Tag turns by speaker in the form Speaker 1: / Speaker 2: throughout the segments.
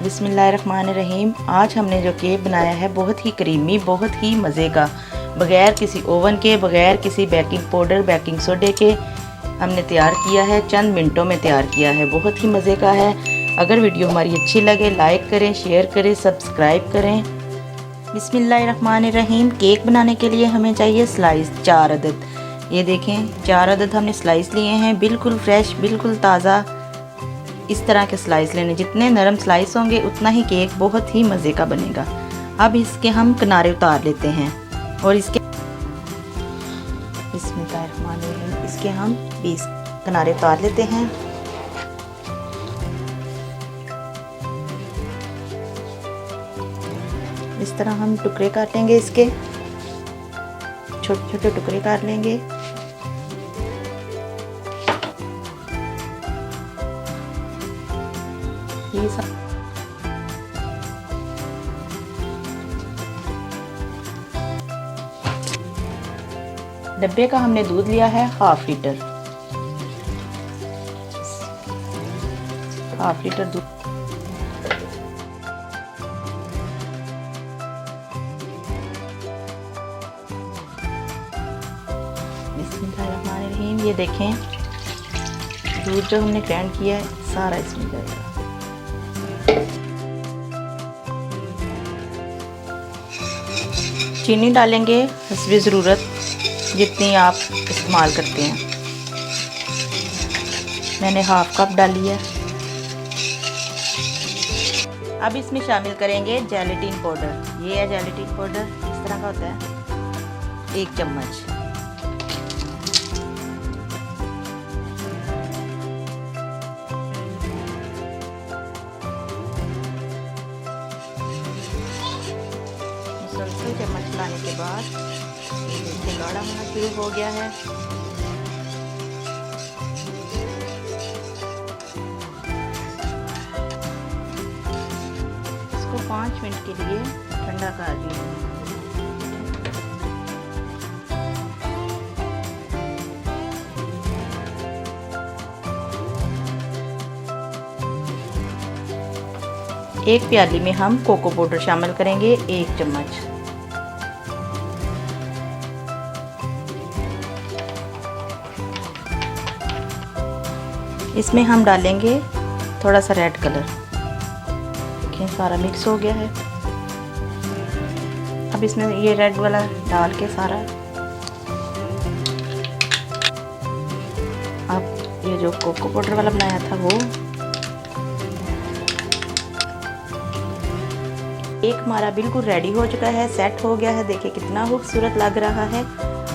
Speaker 1: बिस्मिल्लाहिर्रहमानिर्रहीम। आज हमने जो केक बनाया है बहुत ही क्रीमी, बहुत ही मज़े का, बग़ैर किसी ओवन के, बग़ैर किसी बेकिंग पाउडर बेकिंग सोडे के हमने तैयार किया है। चंद मिनटों में तैयार किया है, बहुत ही मज़े का है। अगर वीडियो हमारी अच्छी लगे लाइक करें, शेयर करें, सब्सक्राइब करें। बिस्मिल्लाहिर्रहमानिर्रहीम। केक बनाने के लिए हमें चाहिए स्लाइस 4 अदद। ये देखें 4 अदद हमने स्लाइस लिए हैं, बिल्कुल फ्रेश, बिल्कुल ताज़ा। इस तरह के स्लाइस लेने, जितने नरम स्लाइस होंगे उतना ही केक बहुत ही मज़े का बनेगा। अब इसके हम किनारे उतार लेते हैं और इसके हम 20 किनारे उतार लेते हैं। इस तरह हम टुकड़े काटेंगे, इसके छोटे छोटे टुकड़े काट लेंगे। ये सब डब्बे का हमने दूध लिया है हाफ लीटर दूध। बिस्मिल्लाहिर्रहमानिर्रहीम। ये देखें दूध जो हमने ग्राइंड किया है सारा इसमें जाएगा। चीनी डालेंगे हस्बे ज़रूरत, जितनी आप इस्तेमाल करते हैं। मैंने हाफ कप डाली है। अब इसमें शामिल करेंगे जेलेटिन पाउडर। ये है जेलेटिन पाउडर, इस तरह का होता है, 1 चम्मच। मुसलसल चम्मच लाने के बाद ये गाढ़ा होना शुरू हो गया है। इसको 5 मिनट के लिए ठंडा कर लीजिए। एक प्याली में हम कोको पाउडर शामिल करेंगे, 1 चम्मच। इसमें हम डालेंगे थोड़ा सा रेड कलर। देखिए सारा मिक्स हो गया है। अब इसमें ये रेड वाला डाल के सारा, अब ये जो कोको पाउडर वाला बनाया था वो एक हमारा बिल्कुल रेडी हो चुका है, सेट हो गया है। देखिए कितना खूबसूरत लग रहा है।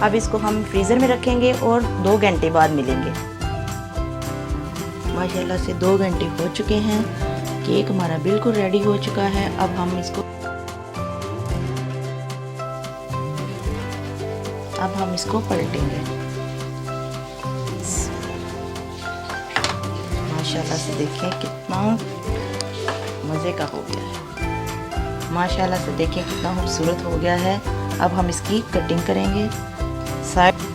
Speaker 1: अब इसको हम फ्रीज़र में रखेंगे और 2 घंटे बाद मिलेंगे। माशाल्लाह से 2 घंटे हो चुके हैं, केक हमारा बिल्कुल रेडी हो चुका है। अब हम इसको पलटेंगे। माशाल्लाह से देखें कितना मज़े का हो गया है। माशाल्लाह से देखें कितना खूबसूरत हो गया है। अब हम इसकी कटिंग करेंगे। साइड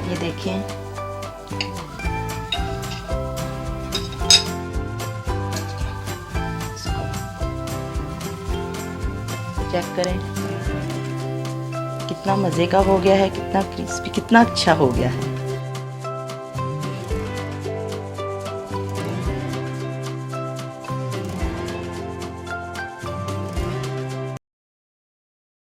Speaker 1: ये देखें चेक करें कितना मज़े का हो गया है, कितना क्रिस्पी, कितना अच्छा हो गया है।